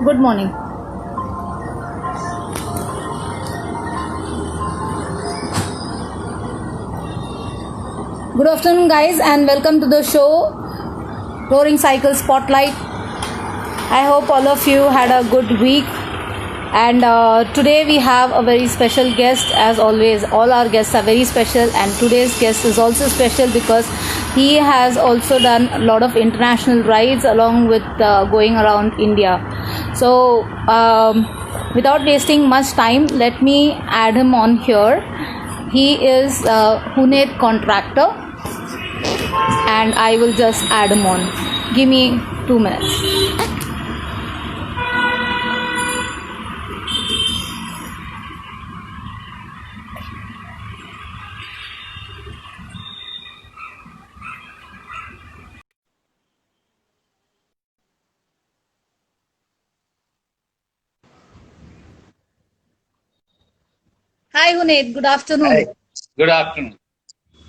Good morning. Good afternoon, guys, and welcome to the show Roaring Cycle Spotlight. I hope all of you had a good week. And today we have a very special guest, as always. All our guests are very special, and today's guest is also special because he has also done a lot of international rides along with going around India. So, without wasting much time, let me add him on here. He is Hunet Contractor, and I will just add him on. Give me 2 minutes. Hi, Hunet. Good Hi. afternoon. Good afternoon.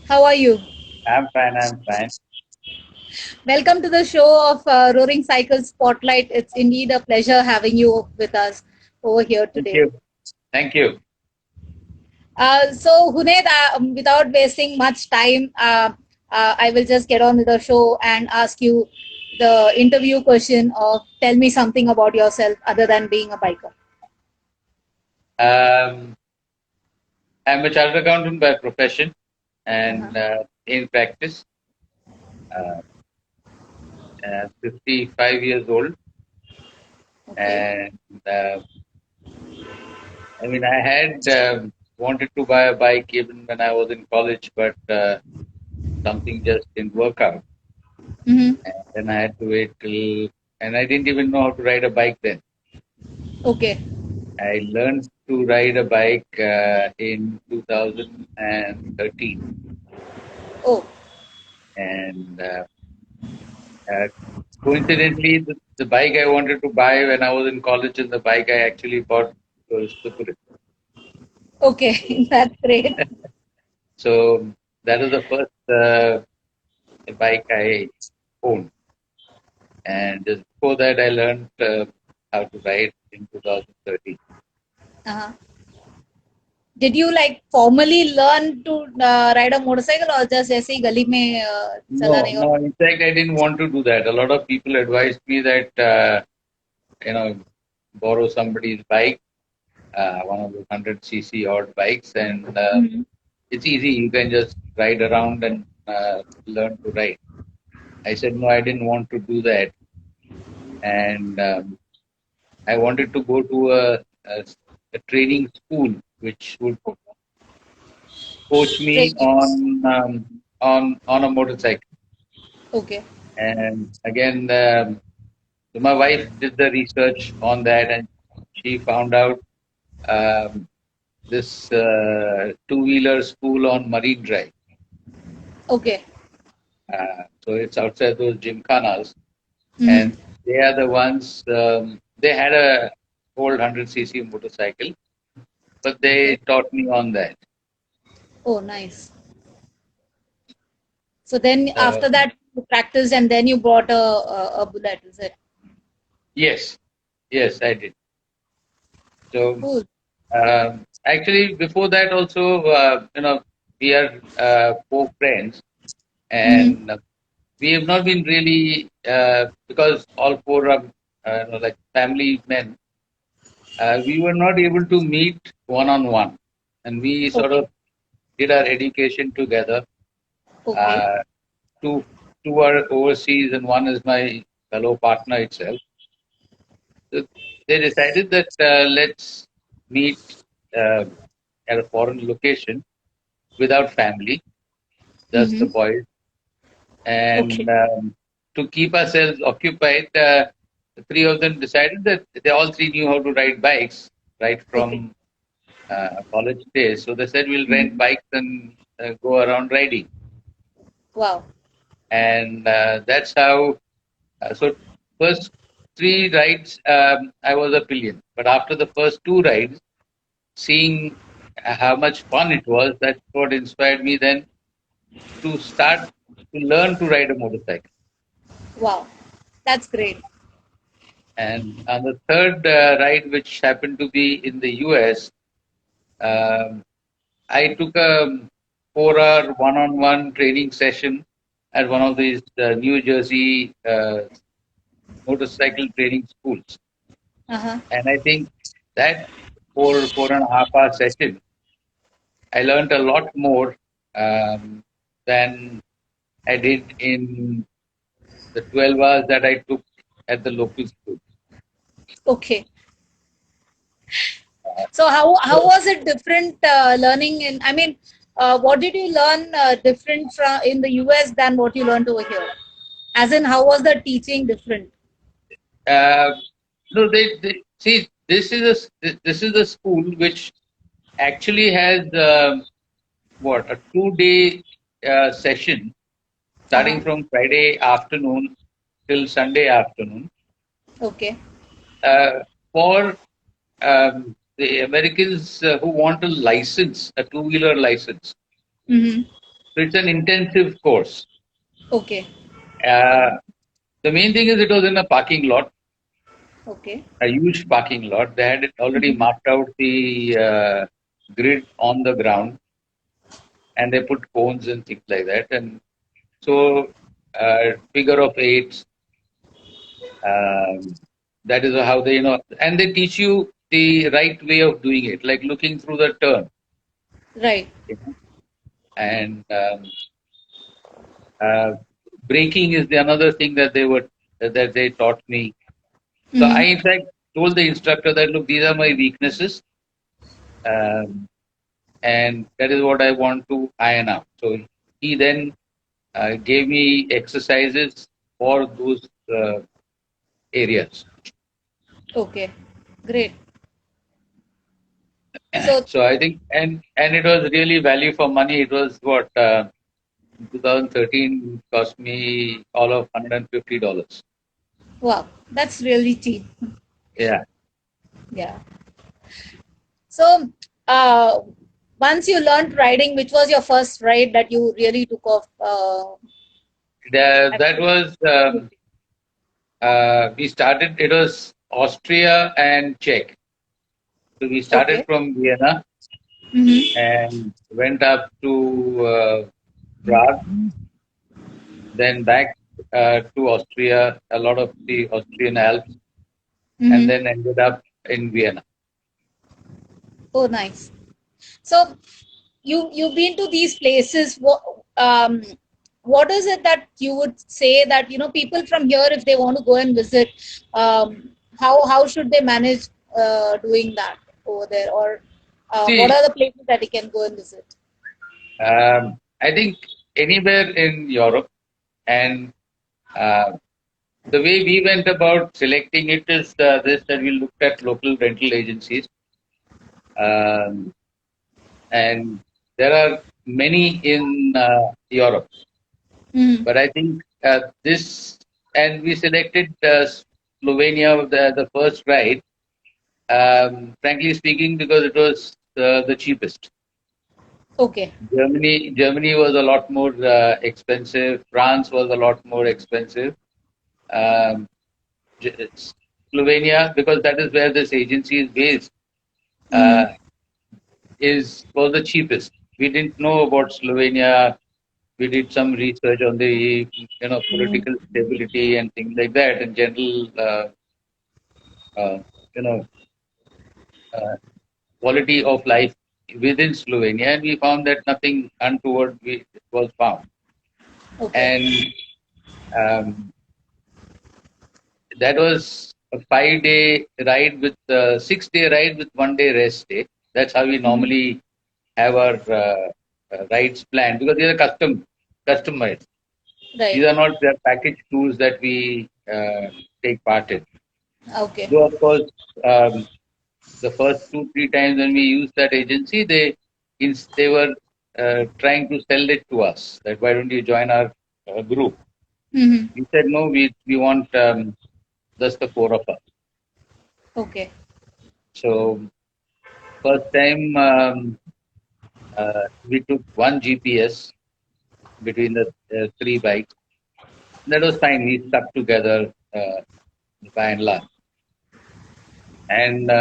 How are you? I'm fine. I'm fine. Welcome to the show of Roaring Cycle Spotlight. It's indeed a pleasure having you with us over here Thank today. you. Thank you. So, Hunet, without wasting much time, I will just get on with the show and ask you the interview question of tell me something about yourself other than being a biker. Um, I'm a chartered accountant by profession Uh-huh. and in practice. Uh, 55 years old, Okay. and I had wanted to buy a bike even when I was in college, but something just didn't work out, Mm-hmm. and then I had to wait till, and I didn't even know how to ride a bike then. Okay. I learned to ride a bike in 2013, Oh, and uh, coincidentally, the bike I wanted to buy when I was in college and the bike I actually bought was the Bullet. okay. That's great. So that was the first bike I owned. And just before that, I learned how to ride in 2013. Uh-huh. Did you like formally learn to ride a motorcycle or just ऐसे ही गली में No, चलाने का? no, in fact, I didn't want to do that. A lot of people advised me that, you know, borrow somebody's bike, one of the 100cc odd bikes, and Mhm. it's easy. You can just ride around and learn to ride. I said, no, I didn't want to do that. And I wanted to go to a training school which would coach me Straight. on a motorcycle. Okay. And again, so my wife did the research on that, and she found out um, this two-wheeler school on Marine Drive. Okay. So it's outside those gymkhanas, Mm-hmm. and they are the ones. They had a old 100cc motorcycle, but they Okay. taught me on that. Oh, nice. So then Uh, after that you practiced and then you bought a bullet, is it? yes, yes, I did. So Cool. actually, before that also, we are four friends, Mm-hmm. and we have not been really because all four are like family men. We were not able to meet one on one, and we sort Okay. of did our education together. Okay. Uh, two two are overseas, and one is my fellow partner itself. So they decided that let's meet uh, at a foreign location without family, just the Mm-hmm. boys, and Okay. to keep ourselves occupied. The three of them decided that they all three knew how to ride bikes right Okay. from college days. So they said we'll rent Mm-hmm. bikes and go around riding, Wow. and that's how. So first three rides, I was a pillion, but after the first two rides, seeing how much fun it was, that's what inspired me then to start to learn to ride a motorcycle. Wow. That's great. And on the third ride, which happened to be in the US, um, I took a 4 hour one-on-one training session at one of these New Jersey motorcycle training schools. Uh-huh. And I think that 4.5 hour session, I learned a lot more than I did in the 12 hours that I took at the local school. Okay. So how was it different learning in? I mean, what did you learn different from in the US than what you learned over here? As in, how was the teaching different? Uh, no, they see this is a school which actually has what a 2 day session Uh-huh. starting from Friday afternoon till Sunday afternoon Okay. uh, for the Americans who want a license, a two-wheeler license. Mm-hmm. So it's an intensive course. Okay. Uh, the main thing is it was in a parking lot, Okay. a huge parking lot. They had already Mm-hmm. marked out the grid on the ground, and they put cones and things like that. And so, figure of eights. Um, that is how they and they teach you the right way of doing it, like looking through the turn. Right. You know? And uh, braking is the another thing that they taught me. So I, Mm-hmm. in fact, told the instructor that look, these are my weaknesses, um, and that is what I want to iron out. So he then gave me exercises for those areas. Okay. Great. So So I think, and it was really value for money. It was what 2013 cost me all of $150. wow, that's really cheap. Yeah. Yeah. So once you learned riding, which was your first ride that you really took off? That was we started. It was Austria and Czech. So we started Okay. from Vienna Mm-hmm. and went up to Prague, then back to Austria, a lot of the Austrian Alps, and Mm-hmm. then ended up in Vienna. Oh, nice. So you've been to these places. What is it that you would say that people from here, if they want to go and visit, how should they manage doing that over there, or what See, are the places that they can go and visit? I think anywhere in Europe, and uh, the way we went about selecting it is this that we looked at local rental agencies, um, and there are many in Europe. Mm-hmm. But I think this, and we selected Slovenia the first ride, frankly speaking, because it was the cheapest. Okay. Germany was a lot more expensive. France was a lot more expensive. Um, it's Slovenia, because that is where this agency is based, Mm-hmm. uh, is was the cheapest. We didn't know about Slovenia. We did some research on the political stability and things like that, and general uh, you know uh, quality of life within Slovenia, and we found that nothing untoward was found. Okay. And um, that was a 5 day ride with 6 day ride with 1 day rest day. That's how we Mm-hmm. normally have our rides planned, because these are customized. Right. These are not the package tours that we take part in. Okay. Though of course, um, the first 2 3 times when we used that agency, they were trying to sell it to us. That why don't you join our group? Mm-hmm. We said no. We want just the four of us. Okay. So first time we took one GPS between the three bikes. That was fine. We stuck together by and large. And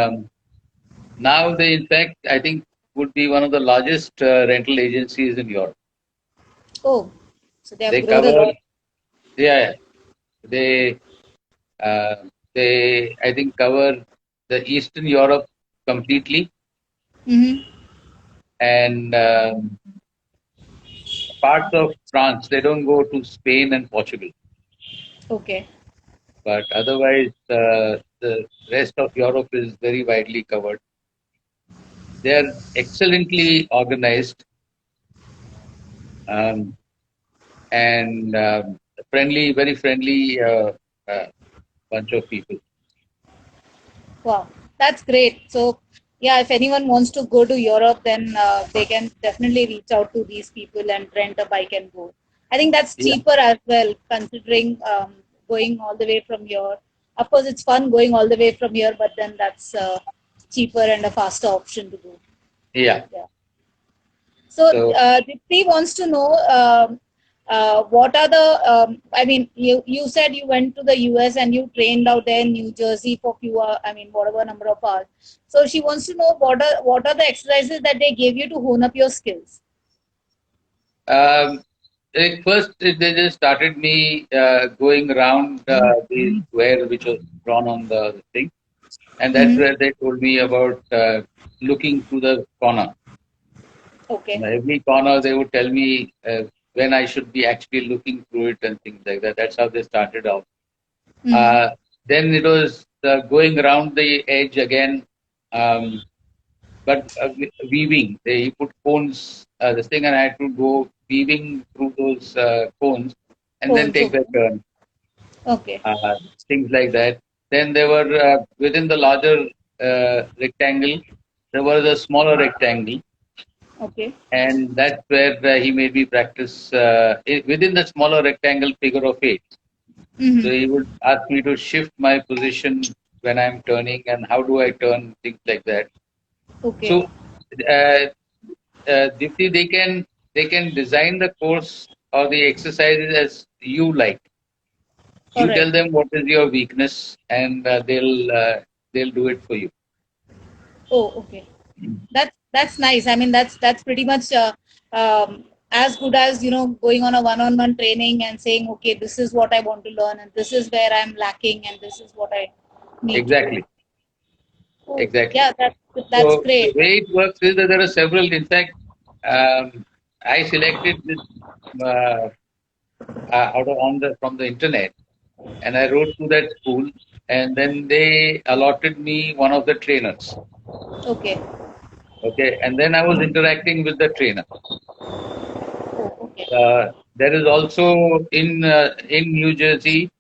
now they, in fact, I think would be one of the largest rental agencies in Europe. Oh, so they have They grown a cover, lot. yeah, they uh, they I think cover the Eastern Europe completely, Mm-hmm. and parts of France. They don't go to Spain and Portugal, Okay. but otherwise the rest of Europe is very widely covered. They are excellently organized, um, and friendly, very friendly uh, bunch of people. Wow, that's great. So, yeah, if anyone wants to go to Europe, then they can definitely reach out to these people and rent a bike and go. I think that's Yeah, cheaper as well, considering going all the way from here. Of course, it's fun going all the way from here, but then that's cheaper and a faster option to do. yeah. Yeah. So, So Dipti wants to know what are the, I mean, you said you went to the US and you trained out there in New Jersey for few, I mean, whatever number of hours. So she wants to know what are the exercises that they gave you to hone up your skills. first they just started me going around the square which was drawn on the thing, and that's Mm-hmm. where they told me about looking to the corner. Okay. Every corner they would tell me when I should be actually looking through it and things like that. That's how they started off. Mm-hmm. Uh, then it was going around the edge again, um, but weaving. They put cones, this thing, and I had to go weaving through those cones and then Phones. take Okay. the turn, Okay. uh, things like that. Then there were within the larger rectangle, there was a smaller rectangle, Okay. and that's where he made me practice within the smaller rectangle figure of eight. So Mm-hmm. he would ask me to shift my position when I'm turning and how do I turn, things like that. Okay. So, Dipti, they can design the course or the exercises as you like. All You right. tell them what is your weakness, and they'll do it for you. Oh, okay. That's nice. I mean, that's pretty much as good as going on a one-on-one training and saying, okay, this is what I want to learn, and this is where I'm lacking, and this is what I need to do. Exactly, Oh, exactly. yeah, that's So the great. way it works is that there are several. In fact, I selected this uh, out of on the from the internet, and I wrote to that school, and then they allotted me one of the trainers. Okay. Okay, and then I was interacting with the trainer. Oh, okay. There is also in New Jersey,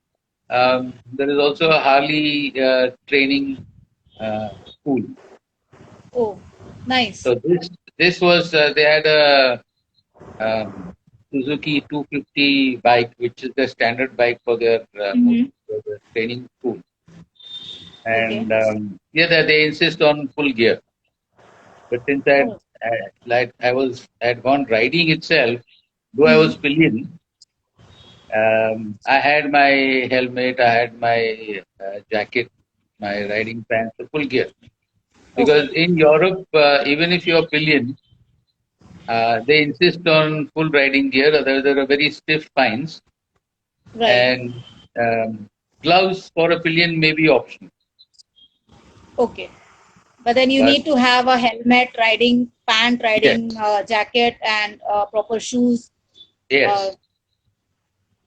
there is also a Harley training school. Oh, nice. So this was they had a Suzuki 250 bike, which is the standard bike for their most Mm-hmm. for the training school, Okay. and yeah, they insist on full gear. But since Oh, I was had gone riding itself, though I was mm-hmm. pillion, I had my helmet, I had my jacket, my riding pants, the full gear. Okay. Because in Europe, even if you're pillion, they insist on full riding gear. There are very stiff fines, Right. and um, gloves for a pillion may be optional. Okay. But then you But need to have a helmet, riding pant, riding yes, jacket, and proper shoes. Uh, yes.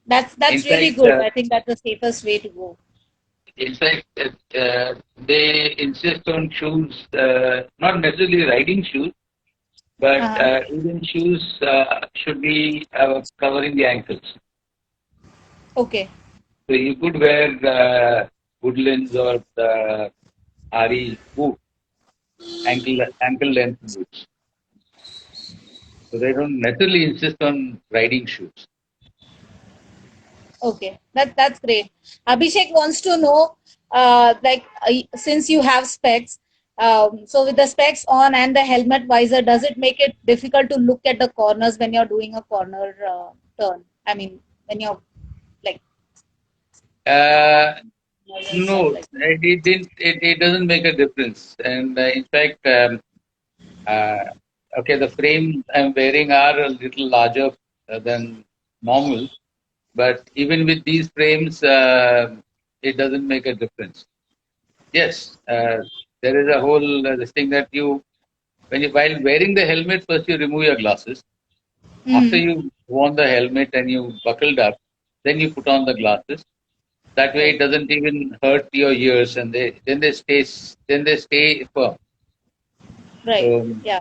that's In really fact, good. I think that's the safest way to go. in fact, they insist on shoes, not necessarily riding shoes, but Uh-huh. even shoes should be covering the ankles. Okay. So you could wear Woodlands or the RE boot, ankle length boots. So they don't necessarily insist on riding shoes. Okay. That's great. Abhishek wants to know, since you have specs, so with the specs on and the helmet visor, does it make it difficult to look at the corners when you're doing a corner turn? I mean, when you're like, Uh, and stuff No, like that? it didn't. It doesn't make a difference. And in fact, uh, okay, the frames I'm wearing are a little larger than normal. But even with these frames, it doesn't make a difference. Yes, there is a whole this thing that while wearing the helmet, first you remove your glasses. After Mm-hmm. you worn the helmet and you buckled up, then you put on the glasses. That way, it Right. doesn't even hurt your ears, and they stay firm. Right. So Yeah.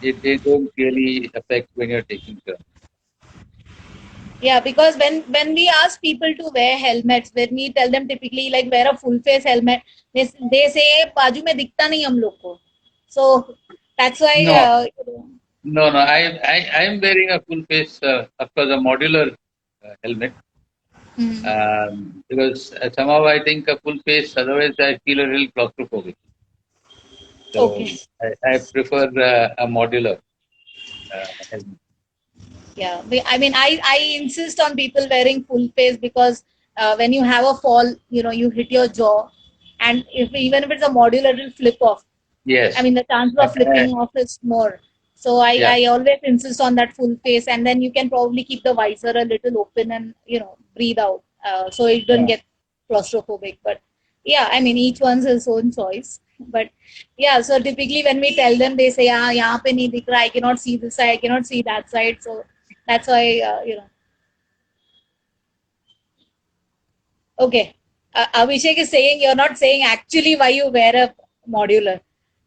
they don't really affect when you're taking turns. Yeah, because when we ask people to wear helmets, when we tell them typically like wear a full face helmet, they say बाजू में दिखता नहीं हम लोग को. So that's why No, no. I am wearing a full face, of course, a modular helmet. Mhm. Because somehow I think a full face, otherwise I feel a little claustrophobic. So Okay. I prefer a modular helmet. Yeah, I mean, I insist on people wearing full face because when you have a fall, you hit your jaw, and if even if it's a modular, it'll flip off. I Yes. mean, the chance I, of flipping off is more. So yeah. I always insist on that full face, and then you can probably keep the visor a little open and breathe out, so it doesn't Yeah. get claustrophobic. But yeah, I mean, each one's his own choice. But yeah, so typically when we tell them, they say, "Ah, यहाँ पे नहीं दिख रहा. I cannot see this side. I cannot see that side." So that's why Okay. Abhishek is saying you're not saying actually why you wear a modular.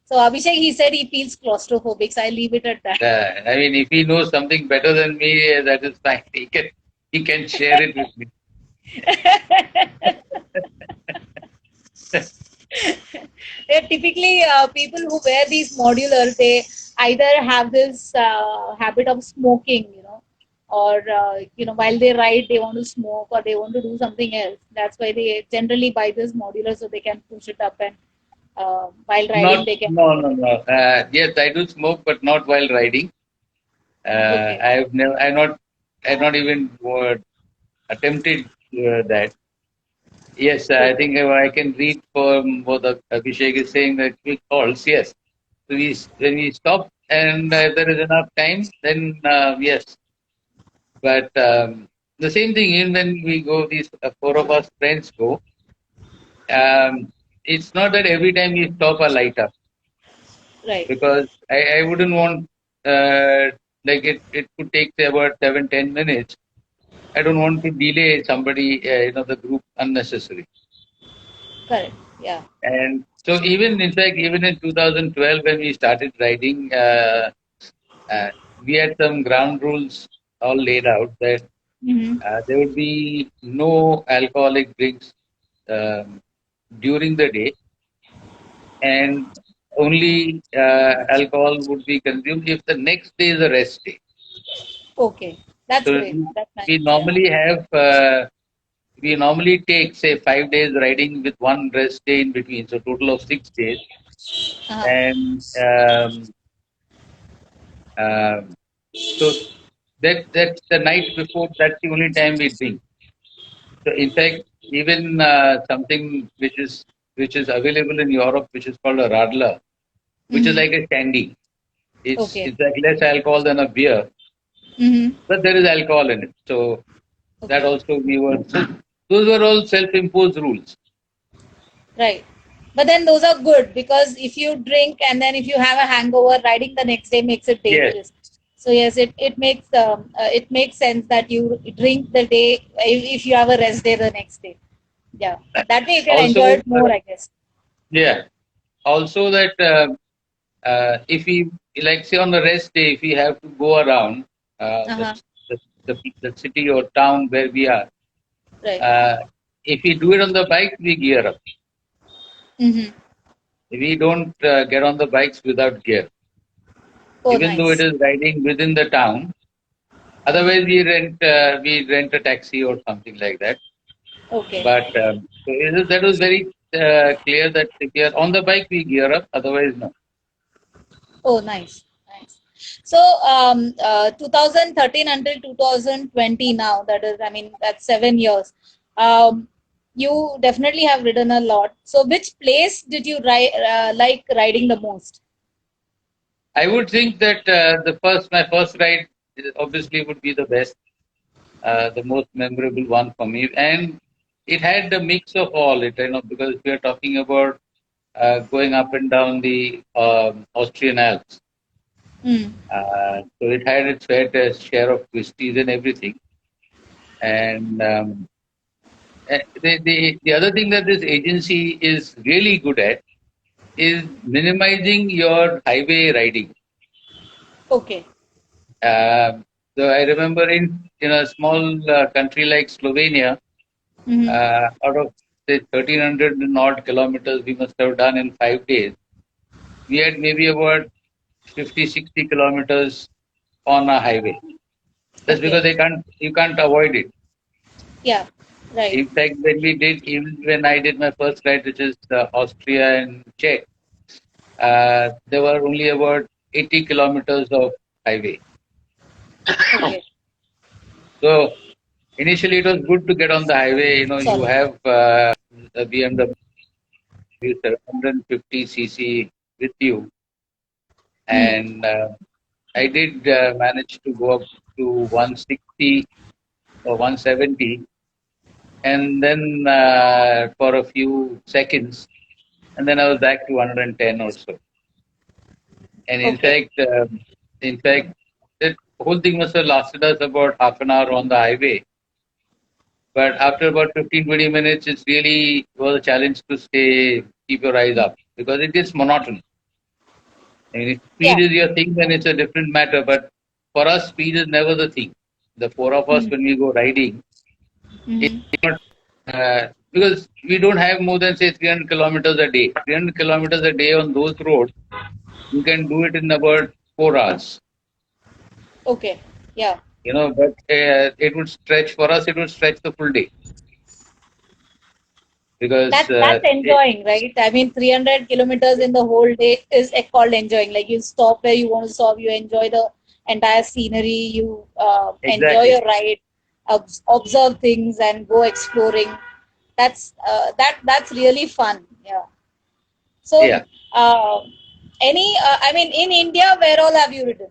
So Abhishek, he said he feels claustrophobic. So I leave it at that. I mean, if he knows something better than me, that is fine. He can share it with me. Yeah, typically, people who wear these modular, they either have this habit of smoking, or while they ride, they want to smoke or they want to do something else. That's why they generally buy this modular so they can push it up and while riding Not, they can no, put no, it. no. Yes, I do smoke, but not while riding. Okay. I've never, I've not even attempted that. Yes, I Okay. think I can read from what Abhishek is saying that quick calls. Yes, so when we stop and if there is enough time, then yes. But the same thing, even when we go, these four of us friends go. It's not that every time we stop a light up Right. because I wouldn't want like it could take say about 7-10 minutes. I don't want to delay somebody, the group unnecessary. Correct. Yeah. And so even in fact, even in 2012 when we started riding, uh, we had some ground rules all laid out that Mm-hmm. there would be no alcoholic drinks um, during the day, and only alcohol would be consumed if the next day is a rest day. Okay. That's So great. That's nice. we Yeah. normally have we normally take say 5 days riding with one rest day in between, so total of 6 days. Uh-huh. And um, so that's the night before. That's the only time we drink. So in fact, even something which is available in Europe, which is called a radler, which is Mm-hmm. like a candy. Okay. It's like less alcohol than a beer, Mm-hmm. but there is alcohol in it. So that Okay. also we were. So those were all self-imposed rules. Right. But then those are good because if you drink and then if you have a hangover, riding the next day makes it Yes. dangerous. So yes, it makes sense that you drink the day if you have a rest day the next day. Yeah, that way you can enjoy Also, it more, I guess. yeah. Also that if we like say on the rest day, if we have to go around Uh-huh. the city or town where we are, Right. uh, if we do it on the bike, we gear up. Mm-hmm. We don't get on the bikes without gear, Oh, even though it nice. is riding within the town. Uh-huh. Otherwise, we rent a taxi or something like that. Okay. But that was very clear that if we are on the bike, we gear up. Otherwise, no. Oh, nice, nice. So, 2013 until 2020 now, that is, I mean, that's 7 years. Um, you definitely have ridden a lot. So, which place did you like riding the most? I would think that my first ride obviously would be the best, the most memorable one for me, and it had the mix of all it, because we are talking about going up and down the Austrian Alps. Mm. So it had its fair share of twisties and everything. And the other thing that this agency is really good at is minimizing your highway riding. Okay. Uh, so I remember in a small country like Slovenia, Mm-hmm. out of say 1,300 and odd kilometers we must have done in 5 days, we had maybe about 50, 60 kilometers on a highway. That's Okay. because you can't avoid it. Yeah. Right. In fact, even when I did my first ride, which is Austria and Czech, there were only about 80 kilometers of highway. Okay. So initially, it was good to get on the highway. You Sorry. have a BMW 750cc with you, Hmm. and I did manage to go up to 160 or 170, and then for a few seconds, and then I was back to 110 or so. And Okay. in fact, the whole thing must have lasted us about half an hour on the highway. But after about 15, 20 minutes, it's really was a challenge to keep your eyes up because it gets monotonous. I mean, if Yeah. speed is your thing, then it's a different matter. But for us, speed is never the thing. The four of us, Hmm. when we go riding, it's Mm-hmm. not because we don't have more than say 300 kilometers a day. 300 kilometers a day on those roads, you can do it in about 4 hours. Okay. Yeah. But it would stretch for us. It would stretch the full day because That's enjoying, right? I mean, 300 kilometers in the whole day is called enjoying. Like you stop where you want to stop, you enjoy the entire scenery, you enjoy exactly. your ride, observe things, and go exploring. That's really fun. Yeah. So, Yeah. uh, I mean, in India, where all have you ridden?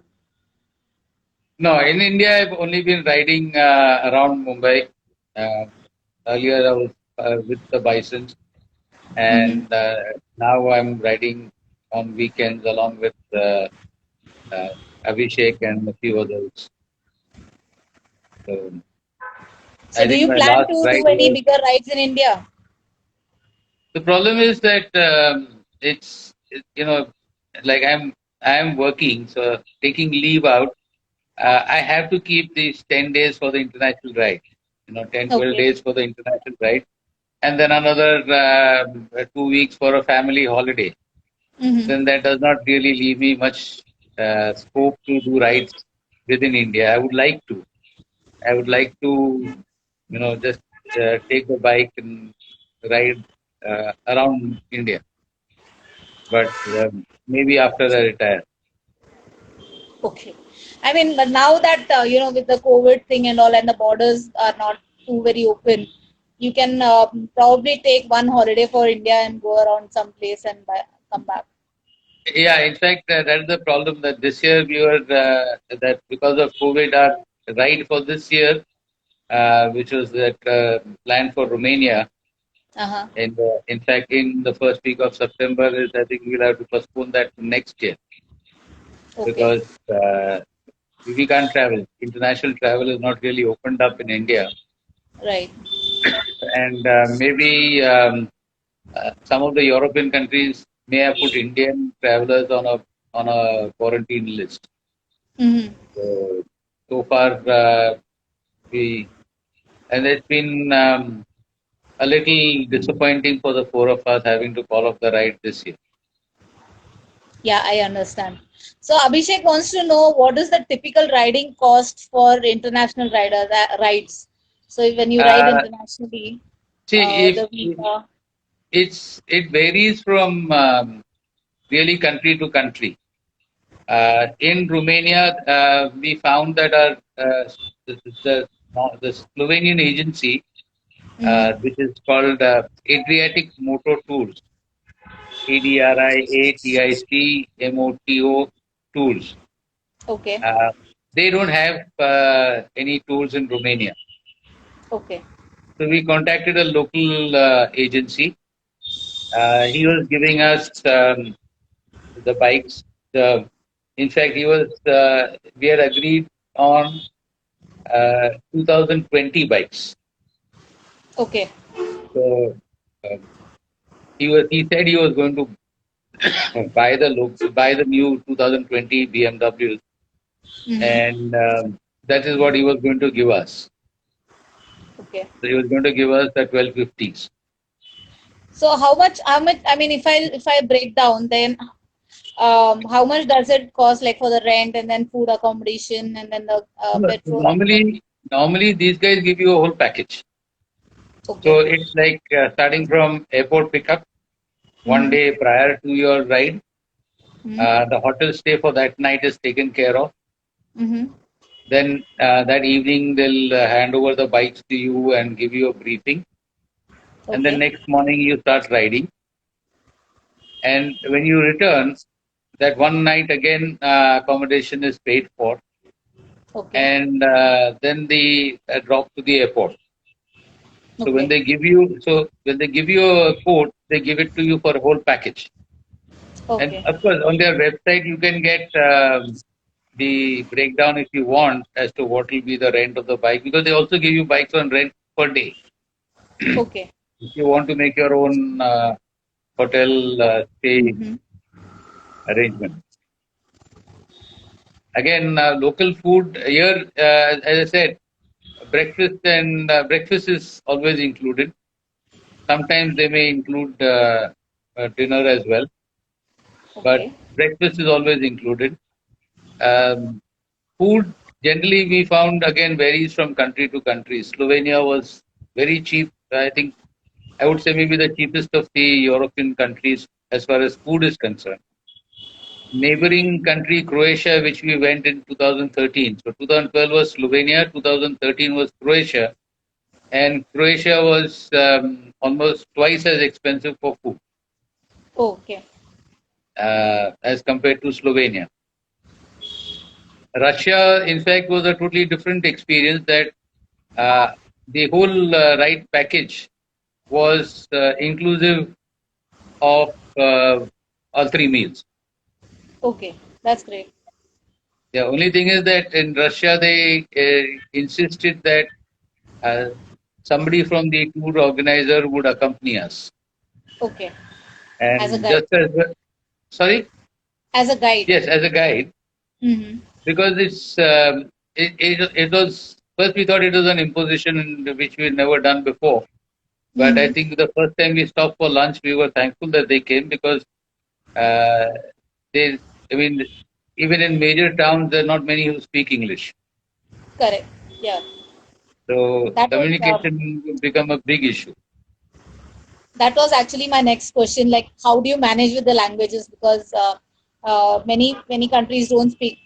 No, in India, I've only been riding around Mumbai. Uh, Earlier, I was with the Bisons, Mm-hmm. and now I'm riding on weekends along with uh, Abhishek and a few others. So So, I do think you my plan last to ride do any was bigger rides in India? the problem is that like I'm working, so taking leave out, I have to keep these 10 days for the international ride. 10, 12 Okay. days for the international ride, and then another 2 weeks for a family holiday. Mm-hmm. Then that does not really leave me much scope to do rides within India. I would like to. I would like to, just take the bike and ride around India. But maybe after I retire. Okay. I mean, but now that, with the COVID thing and all, and the borders are not too very open, you can probably take one holiday for India and go around some place and come back. Yeah, in fact, that's the problem that this year that because of COVID, our ride for this year, which was that planned for Romania, Uh-huh. and in fact, in the first week of September, is I think we'll have to postpone that to next year Okay. because we can't travel. International travel is not really opened up in India, Right. and maybe some of the European countries may have put Indian travelers on a quarantine list. Mm-hmm. So far, we and it's been a little disappointing for the four of us having to call off the ride this year. Yeah, I understand. So Abhishek wants to know what is the typical riding cost for international rides. So when you ride Uh, internationally, See, the if visa. it varies from really country to country. In Romania, we found that the, the Slovenian agency which is called Adriatic Motor Tours, ADRIATIC Tools. Okay. They don't have any tools in Romania. Okay. So we contacted a local agency. He was giving us the bikes. In fact, we had agreed on 2020 bikes. Okay. So uh, he said he was going to buy the new 2020 BMWs, and that is what he was going to give us. Okay. So he was going to give us the 1250s. So how much? How much? I mean, if I break down, then how much does it cost, like for the rent and then food accommodation and then the petrol? Normally these guys give you a whole package. Okay. So it's like starting from airport pickup, one day prior to your ride. The hotel stay for that night is taken care of. Then that evening they'll hand over the bikes to you and give you a briefing. And then next morning you start riding. And when you return, that one night again accommodation is paid for. Okay. And then the drop to the airport. So when Okay. they give you a quote, they give it to you for a whole package. And Okay. of course, on their website, you can get the breakdown if you want as to what will be the rent of the bike, because they also give you bikes on rent per day. Okay. If you want to make your own hotel stay arrangement. Again, local food here, as I said, breakfast is always included. Sometimes they may include dinner as well, but Okay. breakfast is always included. Food generally we found again varies from country to country. Slovenia was very cheap. I think I would say maybe the cheapest of the European countries as far as food is concerned. Neighboring country Croatia, which we went in 2013. So 2012 was Slovenia, 2013 was Croatia, and Croatia was almost twice as expensive for food Okay. as compared to Slovenia. Russia, in fact, was a totally different experience. That the whole ride package was inclusive of all three meals. Okay. That's great. The only thing is that in Russia they insisted that uh, somebody from the tour organizer would accompany us, Okay. As a and guide. just as sorry, As a guide. yes, as a guide, because it was first we thought it was an imposition which we had never done before. But I think the first time we stopped for lunch, we were thankful that they came, because uh, they, I mean, even in major towns, there are not many who speak English. Correct. Yeah. So That was communication will become a big issue. that was actually my next question. Like, how do you manage with the languages? Because many countries don't speak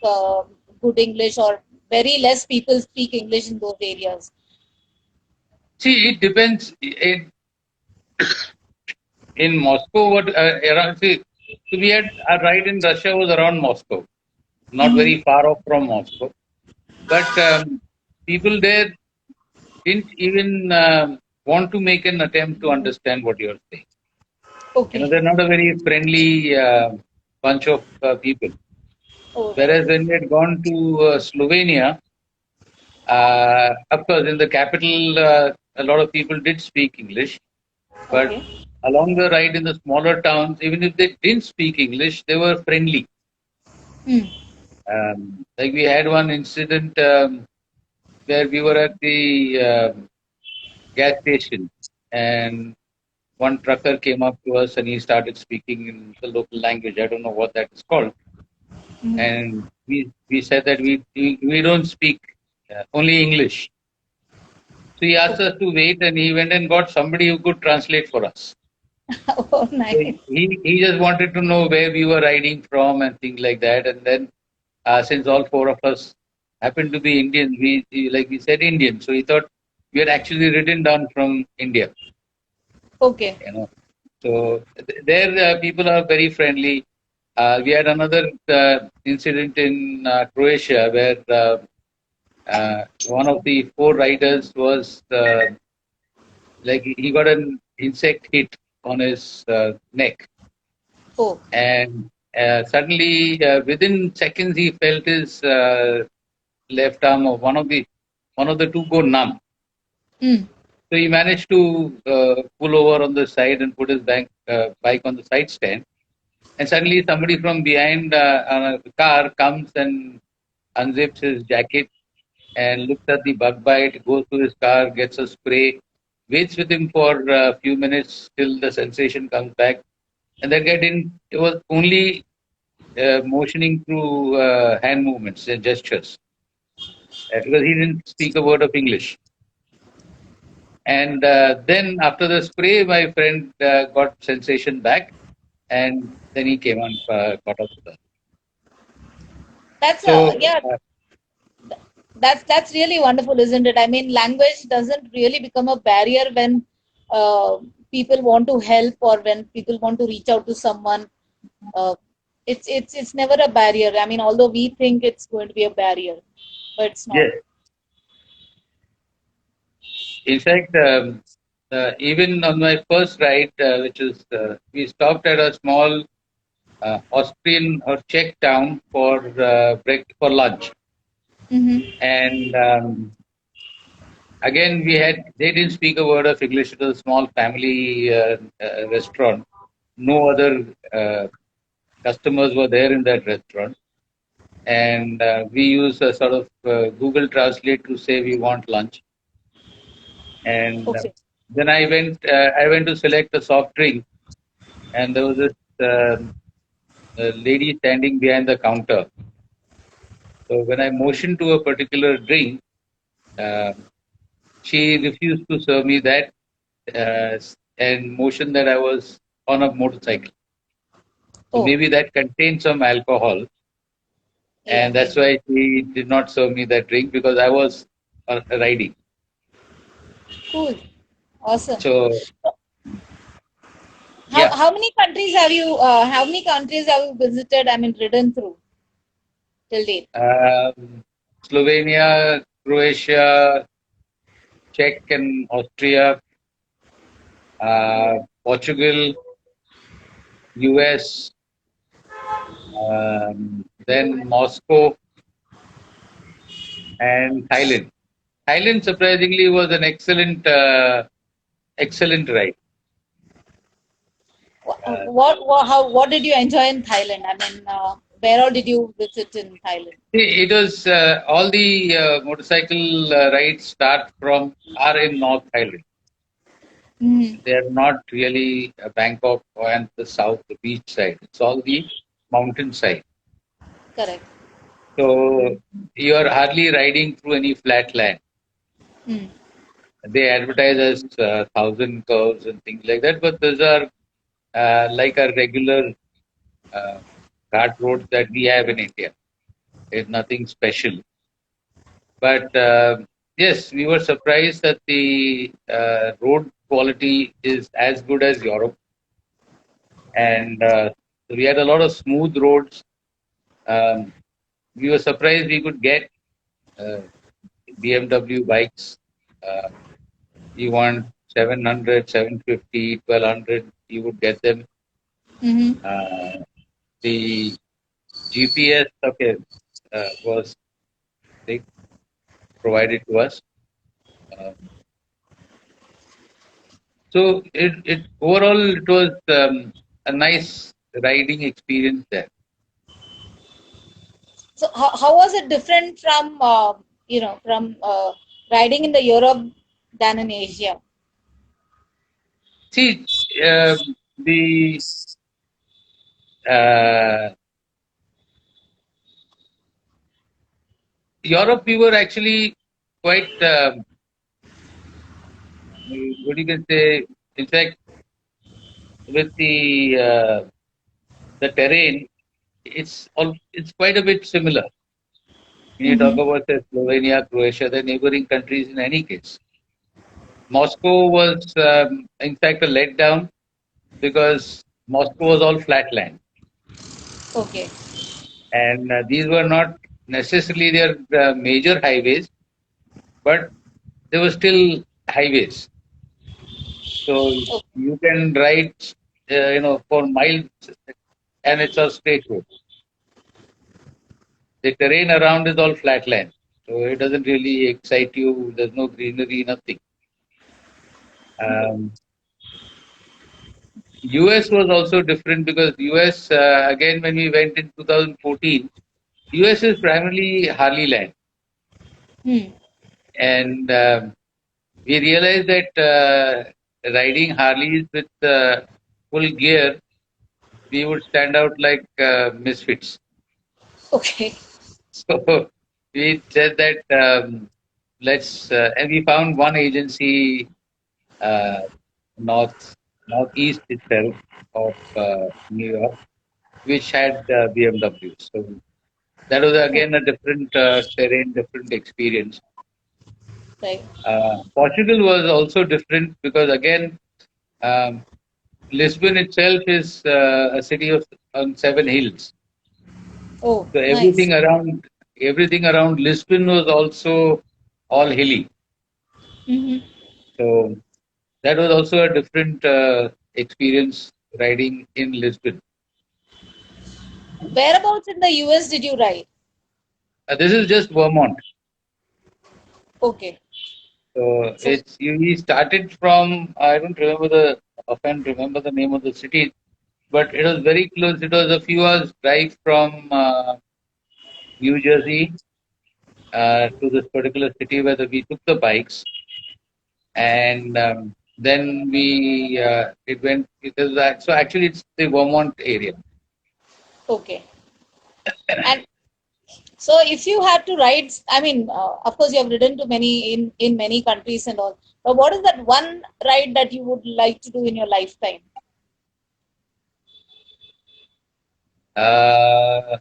good English, or very less people speak English in those areas. See, it depends. In Moscow, what around? See, so we had our ride in Russia was around Moscow, not very far off from Moscow. But people there didn't even want to make an attempt to understand what you're saying. Okay. They're not a very friendly bunch of people. Oh. Whereas when we had gone to Slovenia, of course, in the capital, a lot of people did speak English. But Okay. along the ride in the smaller towns, even if they didn't speak English, they were friendly. Like we had one incident where we were at the gas station, and one trucker came up to us and he started speaking in the local language. I don't know what that is called. And we said that we don't speak only English. So he asked us to wait, and he went and got somebody who could translate for us. Oh, So nice. he just wanted to know where we were riding from and things like that. And then since all four of us happened to be Indian, like we said Indian. So he thought we had actually ridden down from India. Okay. So there people are very friendly. We had another incident in Croatia where one of the four riders was like he got an insect hit on his neck, Oh. and suddenly within seconds he felt his left arm or one of the two go numb. Mm. So he managed to pull over on the side and put his bike on the side stand. And suddenly somebody from behind on a car comes and unzips his jacket and looks at the bug bite, goes to his car, gets a spray, waits with him for a few minutes till the sensation comes back. And that guy didn't, it was only motioning through hand movements and gestures because he didn't speak a word of English. And then after the spray, my friend got sensation back, and then he came and caught up with us. That's So yeah. That's really wonderful, isn't it? I mean, language doesn't really become a barrier when uh, people want to help or when people want to reach out to someone. Uh, it's never a barrier. I mean, although we think it's going to be a barrier, but it's not. yes, in fact, even on my first ride, which is we stopped at a small Austrian or Czech town for for lunch, Mm-hmm. and again they didn't speak a word of English. It was a small family restaurant. No other customers were there in that restaurant, and we use a sort of Google Translate to say we want lunch. And Okay. then I went to select a soft drink, and there was this lady standing behind the counter. So when I motioned to a particular drink, uh, she refused to serve me that and motioned that I was on a motorcycle. So Oh, maybe that contained some alcohol, yeah, and that's maybe. why she did not serve me that drink because I was riding. Cool. Awesome. So How yeah, how many countries have you visited? I mean, ridden through till date? Slovenia, Croatia, Czech, and Austria, Portugal, US, then Moscow, and Thailand. Thailand surprisingly was an excellent ride. Uh, What did you enjoy in Thailand? I mean, where all did you visit in Thailand? it was all the motorcycle rides are in North Thailand. Mm-hmm. They are not really Bangkok and the south, the beach side. It's all the mountain side. Correct. So you are hardly riding through any flat land. Mm. They advertise as thousand curves and things like that, but those are like a regular uh, cart roads that we have in India. It's nothing special. But yes, we were surprised that the road quality is as good as Europe, and we had a lot of smooth roads. Um, we were surprised we could get uh, BMW bikes. Uh, you want 700, 750, 1200, you would get them. Mm-hmm. Uh, the GPS, okay, was they provided to us. Uh, so it overall it was a nice riding experience there. So how was it different from riding in the Europe than in Asia? See, the uh, Europe we were actually quite what you can say. In fact, with the terrain, it's quite a bit similar. When you talk Mm-hmm. about say, Slovenia, Croatia, the neighboring countries in any case. Moscow was, in fact, a letdown because Moscow was all flat land. Okay. And these were not necessarily their major highways, but they were still highways. So Okay. you can ride, for miles, and it's a straight road. The terrain around is all flat land, so it doesn't really excite you. There's no greenery, nothing. Um, US was also different because US, again, when we went in 2014, US is primarily Harley land. Hmm. And we realized that riding Harleys with full gear, we would stand out like misfits. Okay. So we said that and we found one agency uh, north northeast itself of New York, which had BMW. So that was Oh, again a different terrain, different experience. right. Portugal was also different because again, um, Lisbon itself is a city of on seven hills. Oh, So nice. everything around Lisbon was also all hilly. Mm-hmm. So that was also a different experience riding in Lisbon. Whereabouts in the US did you ride? This is just Vermont. Okay. So So, we started from, I don't remember often remember the name of the city, but it was very close. It was a few hours drive from New Jersey to this particular city where we took the bikes, and then it was so actually it's the Vermont area. okay. And so if you had to ride, I mean, of course you have ridden to many in many countries and all. But what is that one ride that you would like to do in your lifetime? Uh,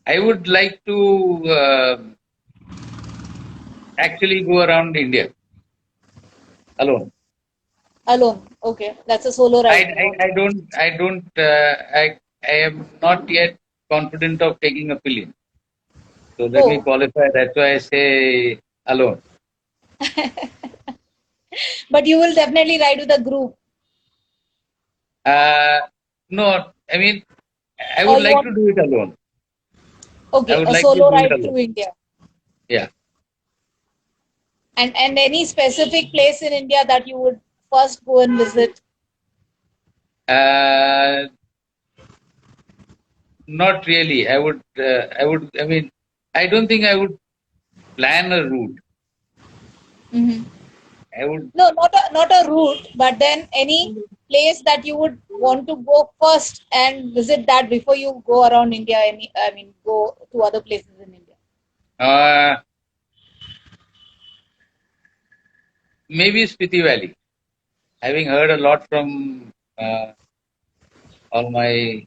I would like to actually go around India alone. Alone. Okay. That's a solo I, ride you I, want I to. don't I don't I am not yet confident of taking a pillion. So let me Oh, qualify. That's why I say alone. but you will definitely ride with a group. Uh, no, I mean I Or would you like want to do it alone. I okay, would a like to solo do it ride alone. through India. Yeah. And any specific place in India that you would first go and visit? Uh, Not really. I mean, I don't think I would plan a route. Hmm. I would. No, not a route, but then any place that you would want to go first and visit that before you go around India. Any, I mean, go to other places in India. Uh, Maybe Spiti Valley. Having heard a lot from all my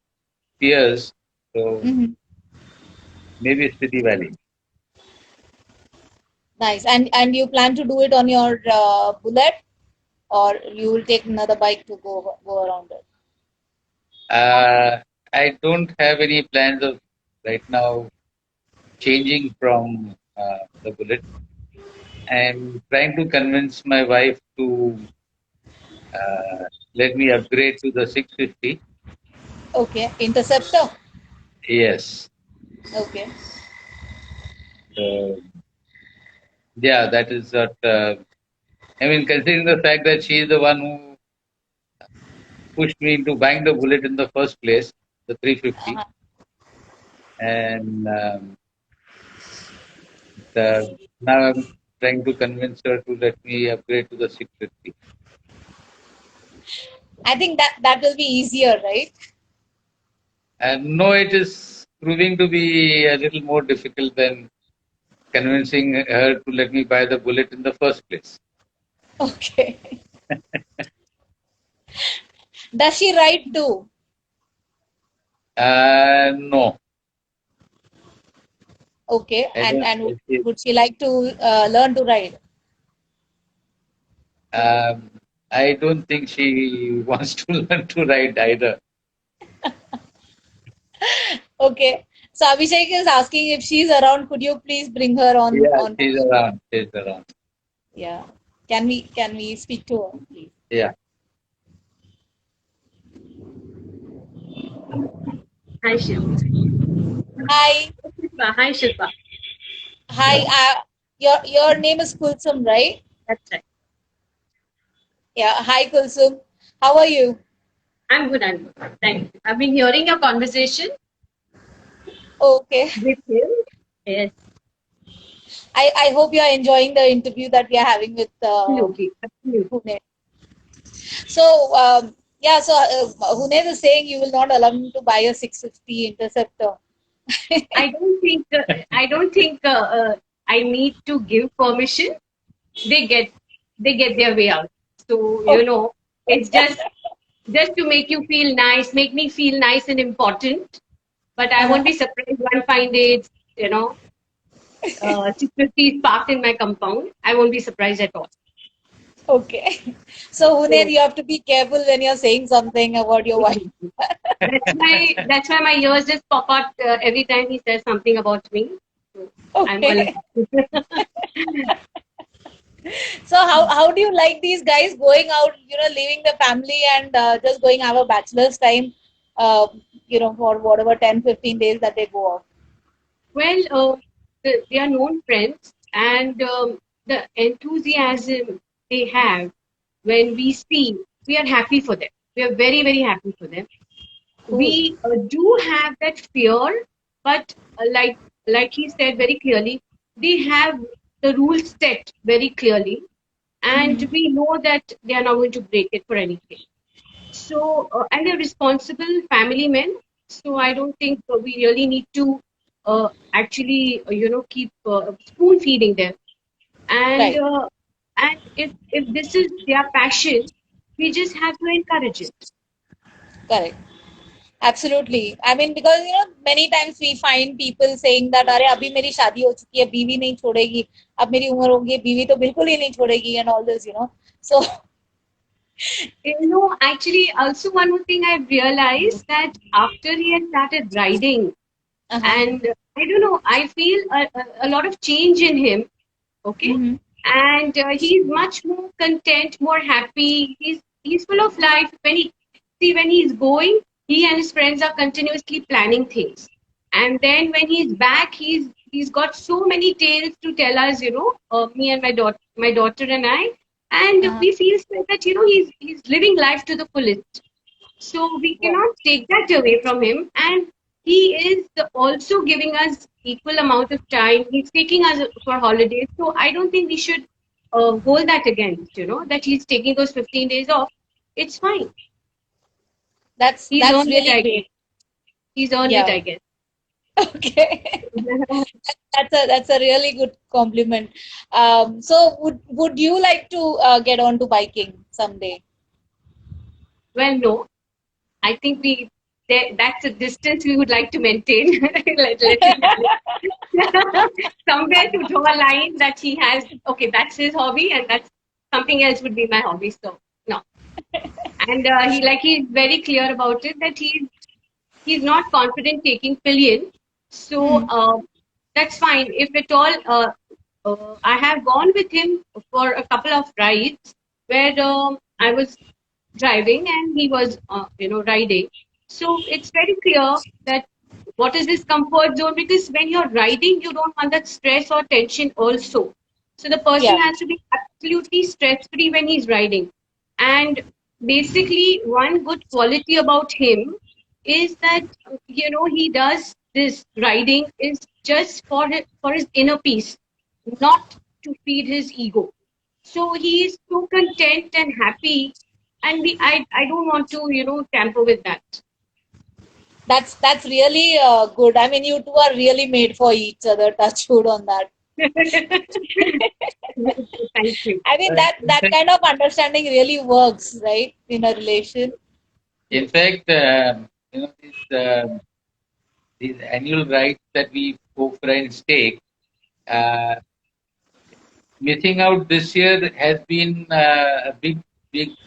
peers, so Hmm. maybe Spiti Valley. Nice. And you plan to do it on your bullet, or you will take another bike to go around it. I don't have any plans of right now changing from the Bullet. I'm trying to convince my wife to uh, let me upgrade to the 650. Okay, Interceptor. Yes. Okay. So, yeah, that is what. I mean, considering the fact that she is the one who pushed me into buying the Bullet in the first place, the 350, Uh-huh. and now I'm trying to convince her to let me upgrade to the 650. I think that will be easier, right? And no, it is proving to be a little more difficult than convincing her to let me buy the Bullet in the first place. Okay. Does she ride too? No, Okay, I don't. and would she like to learn to ride? Um, I don't think she wants to learn to ride either. Okay. So Abhishek is asking if she's around, could you please bring her on Yeah, on? she's around. She's around. Yeah. Can we speak to her, please? Yeah. Hi, Shilpa. Hi. Hi, Shilpa. Hi. Your name is Kulsum, right? That's right. Yeah. Hi, Kulsum. How are you? I'm good. I'm good. Thank you. I've been hearing your conversation Okay. with him. Yes, I hope you are enjoying the interview that we are having with absolutely. Absolutely. Hunesh. So yeah. So Hunesh is saying you will not allow him to buy a 650 Interceptor. I don't think I need to give permission. They get they get their way out. So it's just to make you feel nice, make me feel nice and important. But I won't be surprised one fine day it's 650 is parked in my compound. I won't be surprised at all. Okay. So Hunesh, So you have to be careful when you're saying something about your wife. that's why my ears just pop out every time he says something about me. So I'm Okay. all So how do you like these guys going out, leaving the family and just going have a bachelor's time, for whatever 10-15 days that they go off? well. They are known friends, and the enthusiasm they have when we see, we are happy for them. We are very very happy for them. Cool. We do have that fear, but like he said very clearly, they have the rules set very clearly, and Mhm. we know that they are not going to break it for anything. So, and they're responsible family men. So I don't think we really need to actually, keep spoon feeding them. And Right. uh, and if this is their passion, we just have to encourage it. Correct. Absolutely. I mean, because many times we find people saying that अरे अभी मेरी शादी हो चुकी है बीवी नहीं छोड़ेगी अब मेरी उम्र होगी बीवी तो बिल्कुल ही नहीं छोड़ेगी and all this. So Actually, also one more thing I've realized that after he had started riding, uh-huh. and I don't know, I feel a lot of change in him. Okay, Mm-hmm. and he's much more content, more happy. He's full of life. When he's going, he and his friends are continuously planning things, and then when he's back, he's got so many tales to tell us. Me and my daughter and I, and Uh-huh. we feel that he's living life to the fullest. So we Right. cannot take that away from him. And he is also giving us equal amount of time. He's taking us for holidays. So I don't think we should hold that against, that he's taking those 15 days off. It's fine. That's He's that's earned it, really I guess. great. He's earned it, Yeah. I guess. Okay. That's a really good compliment. So would you like to get on to biking someday? Well, no. I think that's a distance we would like to maintain. Let me tell you. Somewhere to draw a line that he has, okay, that's his hobby and that's something else would be my hobby. So, no. And he's very clear about it that he's not confident taking pillion. So, Hmm. that's fine. If at all, I have gone with him for a couple of rides where I was driving and he was, riding. So it's very clear that what is this comfort zone? Because when you're riding, you don't want that stress or tension also. So the person Yeah. has to be absolutely stress free when he's riding. And basically, one good quality about him is that he does this riding is just for his inner peace, not to feed his ego. So he is so content and happy, and I don't want to tamper with that. That's really good. I mean, you two are really made for each other. Touch wood on that. Thank you. I mean, that kind of understanding really works, right, in a relation. In fact, these annual rides that we go friends take, uh, missing out this year has been a big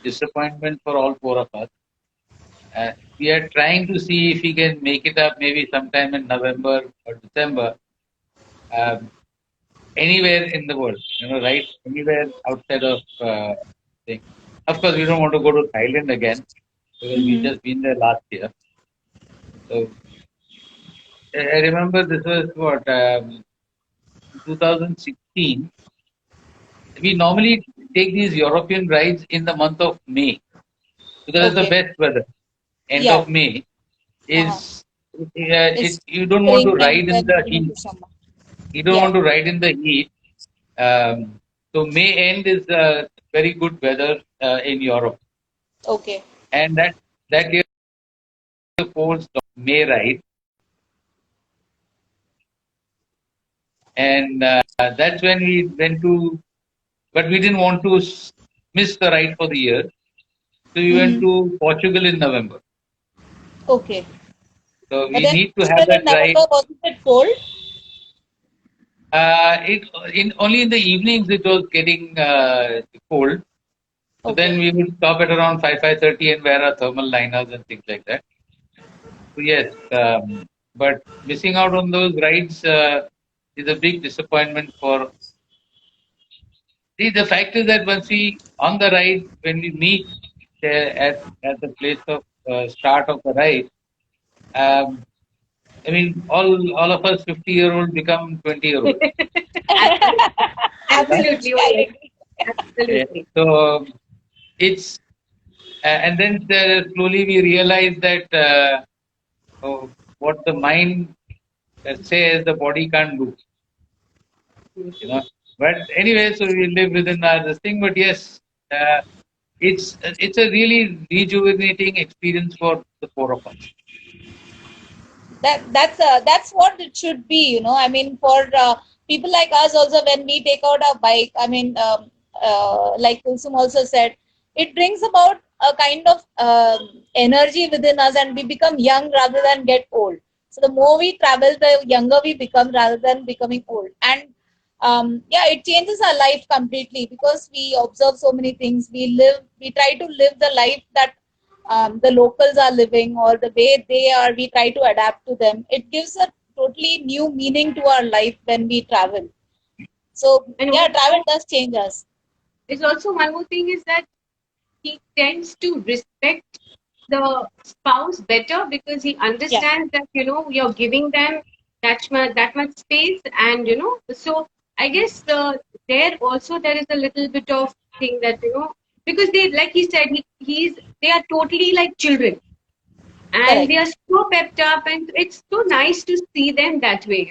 disappointment for all four of us. We are trying to see if we can make it up maybe sometime in November or December, um, anywhere in the world, right? Anywhere outside of thing. Of course, we don't want to go to Thailand again because we just been there last year. So I remember this was what 2016. We normally take these European rides in the month of May because it's the Okay. best weather. End Yeah. of May Uh-huh. is It's you don't want to spring and ride in then the going heat. into summer. You don't Yeah. want to ride in the heat. So May end is very good weather in Europe, Okay. and that year the forced May ride, and that's when we went to. But we didn't want to miss the ride for the year, so we went Mm-hmm. to Portugal in November. Okay. So But we then need to have Portugal that in ride. November, wasn't it cold? It in only in the evenings it was getting cold. So then Okay. we would stop at around 5:30 and wear our thermal liners and things like that. So yes, but missing out on those rides is a big disappointment for. See, the fact is that once we on the ride, when we meet at the place of start of the ride, um, I mean, all of us 50-year-old become 20-year-old. Absolutely. Oh, I yes. agree. Absolutely. So it's and then slowly we realize that oh, what the mind says the body can't do. You know. But anyway, so we live within our this thing. But yes, uh, it's a really rejuvenating experience for the four of us. That's what it should be, I mean, for people like us also, when we take out our bike, I mean, like Kulsum also said, it brings about a kind of energy within us, and we become young rather than get old. So the more we travel, the younger we become rather than becoming old. And yeah, it changes our life completely because we observe so many things. We try to live the life that the locals are living, or the way they are, we try to adapt to them. It gives a totally new meaning to our life when we travel. So And yeah, travel also, does change us. there's also one more thing is that he tends to respect the spouse better because he Yeah, understands that you're giving them that much space, and so I guess there also there is a little bit of thing that because they, like he said, they are totally like children, and correct. they are so pepped up, and it's so nice to see them that way.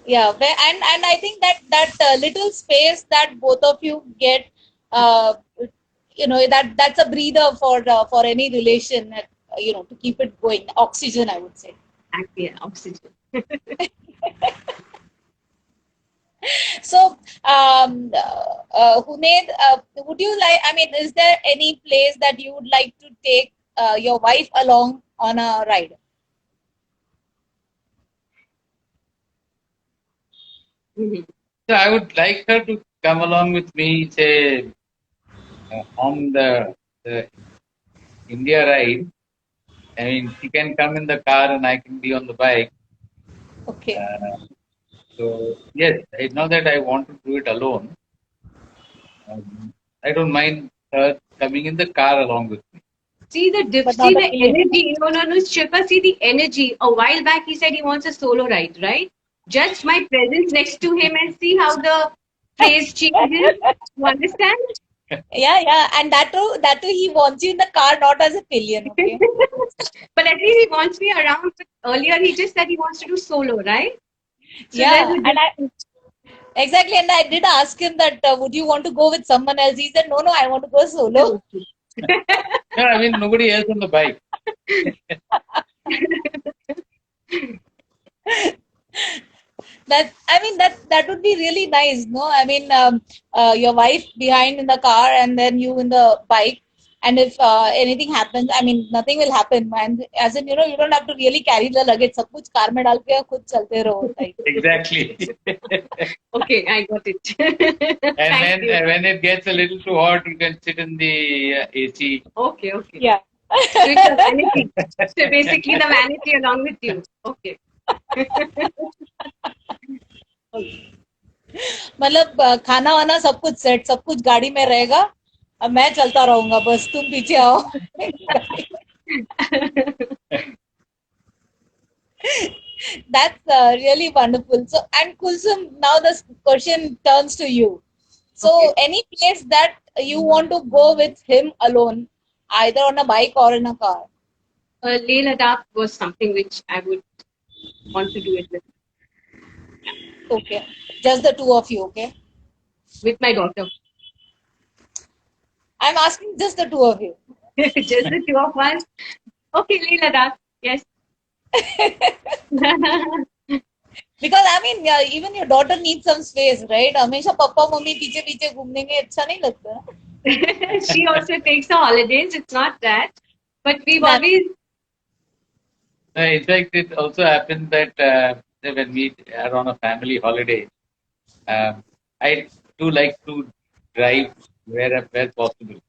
Yeah, and I think that little space that both of you get, uh, that's a breather for any relation, to keep it going. Oxygen, I would say. Actually, oxygen. So, Hunaid, would you like? I mean, is there any place that you would like to take your wife along on a ride? Mhm. So I would like her to come along with me, say on the India ride. I mean, she can come in the car and I can be on the bike. Okay. Uh, so yes, it's not that I want to do it alone. I don't mind her coming in the car along with me. See the But see not a the million. energy. No, no, no, Shilpa, see the energy. A while back, he said he wants a solo ride, right? Just my presence next to him and see how the face changes. You understand? Yeah, yeah, and that too, he wants you in the car, not as a pillion. Okay. But at least he wants me around. But earlier, he just said he wants to do solo, right? So there's Yeah, a and I difference. exactly, and I did ask him that would you want to go with someone else? He said, no, no, I want to go solo. No, I mean nobody else on the bike. That I mean that would be really nice, no? I mean, your wife behind in the car and then you in the bike. And if anything happens, I mean, nothing will happen. And as in, you don't have to really carry the luggage. सब कुछ car में डाल के खुद चलते रहो. Like. Exactly. Okay, I got it. And Thank you. when it gets a little too hot, you can sit in the AC. Okay. Yeah. So it's a vanity. So basically the vanity along with you. Okay. मतलब खाना वाना सब कुछ set, सब कुछ गाड़ी में रहेगा. अब मैं चलता रहूंगा, बस तुम पीछे आओ. That's really wonderful. So, and Kulsum, now the question turns to you. So, Okay. any place that you want to go with him alone, either on a bike or in a car? Leh Ladakh was something which I would want to do it Okay, just the two of you. Okay, with my daughter. I'm asking just the two of you. Just the two of us. Okay, Leh Ladakh. Yes. Because I mean, yeah, even your daughter needs some space, right? हमेशा papa mummy पीछे पीछे घूमने में अच्छा नहीं लगता. She also takes the holidays. It's not that. But we've That's- always. In fact, it also happens that when we are on a family holiday, I do like to drive where possible.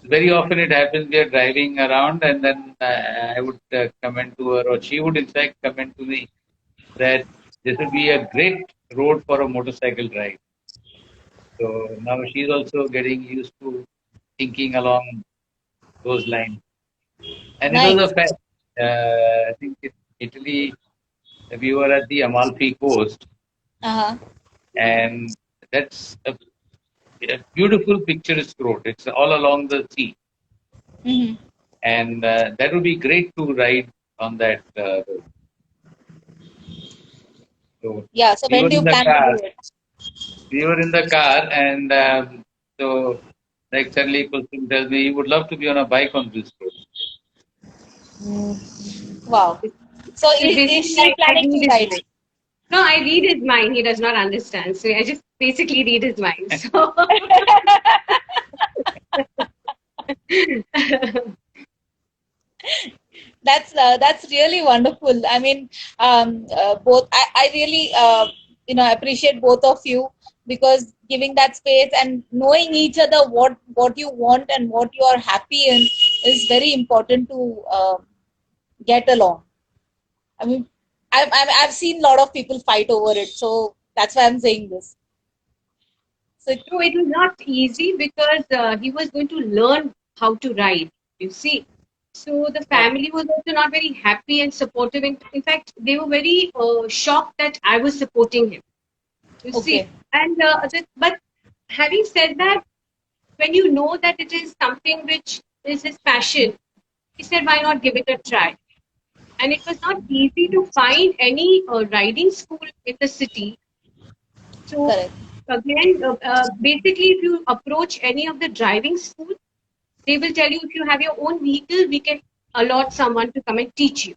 Very often it happens we are driving around, and then I would comment to her, or she would in fact comment to me that this would be a great road for a motorcycle ride. So now she's also getting used to thinking along those lines. And it was Nice. a fact. I think in Italy, we were at the Amalfi Coast, Uh-huh. and that's a beautiful picturesque road. It's all along the sea. Mm-hmm. And that would be great to ride on that road. So Yeah. So we when were do you in the plan to car. do it? We were in the car, and so like suddenly Kulsum tells me he would love to be on a bike on this road. Wow. So So is basically, she I planning read to his ride? mind. No, I read his mind. He does not understand. So I just basically read his mind. So That's really wonderful. I mean, both I really appreciate both of you, because giving that space and knowing each other what you want and what you are happy in is very important to get along. I mean, I've seen a lot of people fight over it, so that's why I'm saying this. So no, it was not easy because he was going to learn how to ride. You see, so the family was also not very happy and supportive. In fact, they were very shocked that I was supporting him. You see, okay, and but having said that, when you know that it is something which is his passion, he said, why not give it a try? And it was not easy to find any riding school in the city. So correct. again, basically, if you approach any of the driving schools, they will tell you if you have your own vehicle, we can allot someone to come and teach you.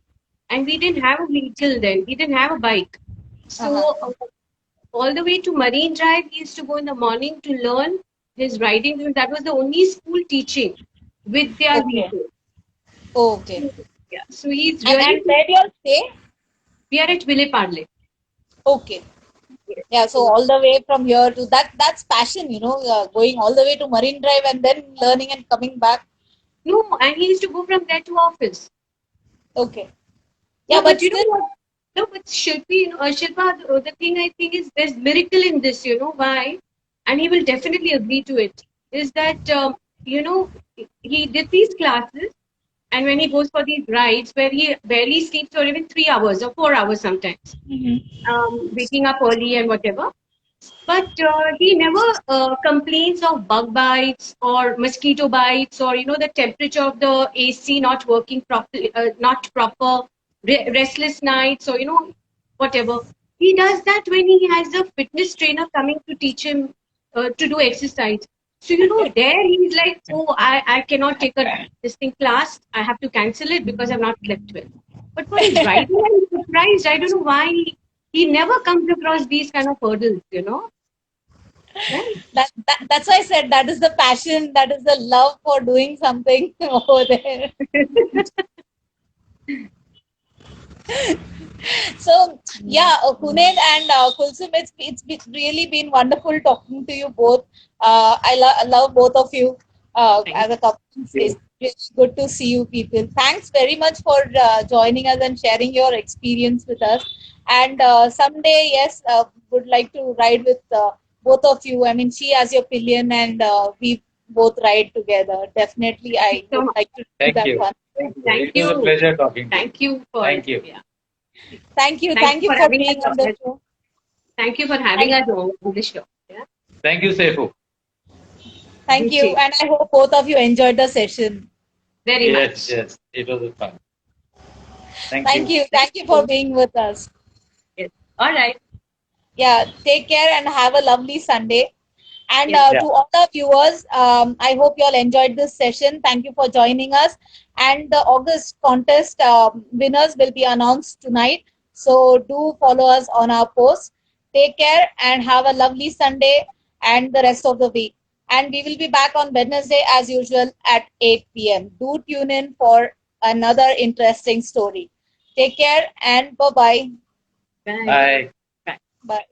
And we didn't have a vehicle then. We didn't have a bike. So all the way to Marine Drive, he used to go in the morning to learn his riding. That was the only school teaching with their Okay. vehicle. Okay. Yeah. So he's And really. where do you all stay? We are at Ville Parle. Okay. Yeah, so all the way from here to that's passion, going all the way to Marine Drive and then learning and coming back. No, and he used to go from there to office. Okay. Yeah, No, but but you know still, what? No, but Shilpi, Shilpa, the thing I think is there's miracle in this. You know why? And he will definitely agree to it. Is that he did these classes, and when he goes for these rides where he barely sleeps for even 3 hours or 4 hours sometimes, waking up early and whatever. But he never complains of bug bites or mosquito bites or the temperature of the AC not working properly, not proper, restless nights or whatever. He does that when he has a fitness trainer coming to teach him to do exercise. So there he's like, oh, I cannot take this thing class. I have to cancel it because I've not slept well. But for his riding, I'm surprised. I don't know why he never comes across these kind of hurdles. Right? That's why I said that is the passion, that is the love for doing something over there. So yeah, Kunal and Kulsum, really been wonderful talking to you both. I love both of you Thank as a couple. It's really good to see you people. Thanks very much for joining us and sharing your experience with us. And someday, yes, would like to ride with both of you. I mean, she as your pillion, and we both ride together. Definitely, you I so would much. like to do Thank that you. one. Thank you. Thank It was a you. pleasure talking to you. Thank you for Thank you. yeah. Thank you Thank you for for having being on the us. show. Thank you for having Thank us on the show. Yeah. Thank you, Seifu. Thank You you, too. and I hope both of you enjoyed the session. Very Yes, much. yes. It was fun. Thank you. Thank you for being with us. Yes. All right. Yeah, take care and have a lovely Sunday. And Yes. Yeah. to all the viewers, I hope you all enjoyed this session. Thank you for joining us. And the August contest winners will be announced tonight. So do follow us on our post. Take care and have a lovely Sunday and the rest of the week. And we will be back on Wednesday as usual at 8 p.m. Do tune in for another interesting story. Take care and bye-bye. Bye. Bye. Bye. Bye.